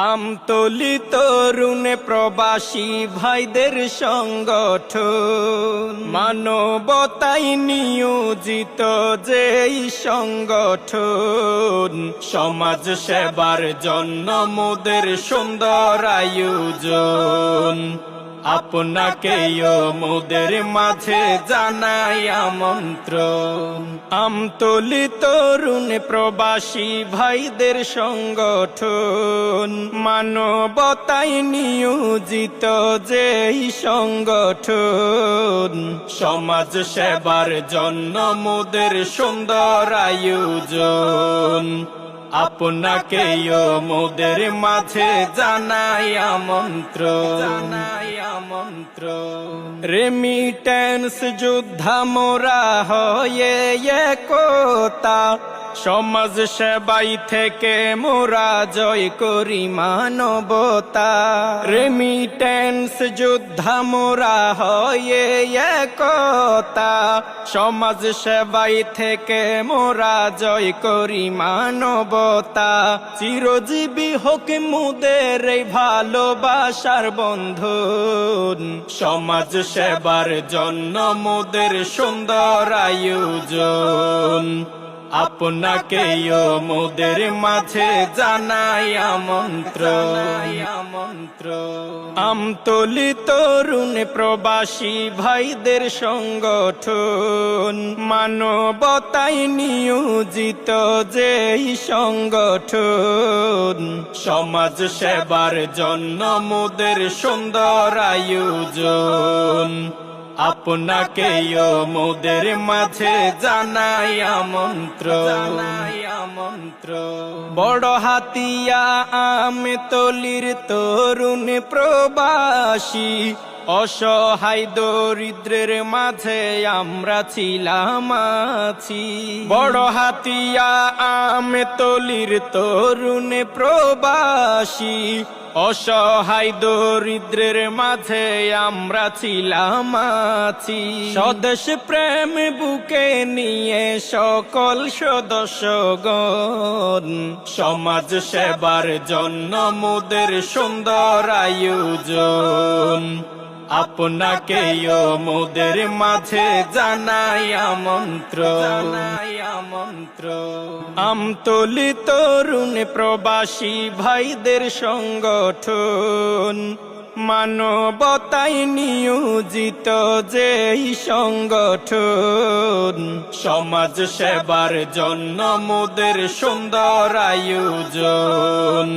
আমতলী তরুণ প্রবাসী ভাইদের সংগঠন, মানবতায় নিয়োজিত যেই সংগঠন, সমাজ সেবার জন্য মোদের সুন্দর আয়োজন। আপনাকেও মোদের মাঝে জানাই আমন্ত্রণ। আমতলী তরুণ প্রবাসী ভাইদের সংগঠন, মানবতায় নিয়োজিত যেই সংগঠন, সমাজ সেবার জন্য মোদের সুন্দর আয়োজন। আপনাকেও মোদের মাঝে জানাই আমন্ত্রণ। রেমিটেন্স যোদ্ধা মোরা হয়ে একতা, সমাজ সেবাই থেকে মোরা জয় করি মানবতা। রেমিটেন্স যোদ্ধা মোরা হয়ে একতা, সমাজ সেবাই থেকে মোরা জয় করি মানবতা। চিরজীবী হোক মোদের এই ভালোবাসার বন্ধন, সমাজ সেবার জন্য মোদের সুন্দর আয়োজন। আপনাকেও মোদের মাঝে জানাই আমন্ত্রণ। আমতলী তরুণ প্রবাসী ভাইদের সংগঠন, মানবতায় নিয়োজিত যেই সংগঠন, সমাজ সেবার জন্য মোদের সুন্দর আয়োজন। আপনাকেও মোদের মাঝে জানাই আমন্ত্রণ। বড় হাতিয়া আমতলীর তরুণ প্রবাসী, অসহায় দরিদ্রের মাঝে আমরা ছিলাম আছি। বড় হাতিয়া আমতলীর তরুণ প্রবাসী, অসহায় দরিদ্রের মাঝে আমরা ছিলাম আছি। স্বদেশ প্রেম বুকে নিয়ে সকল সদস্যগণ, সমাজ সেবার জন্য মোদের সুন্দর আয়োজন। আপনাকেও মোদের মাঝে জানাই আমন্ত্রণ। আমতলী তরুণ প্রবাসী ভাইদের সংগঠন, মানবতায় নিয়োজিত যেই সংগঠন, সমাজ সেবার জন্য মোদের সুন্দর আয়োজন।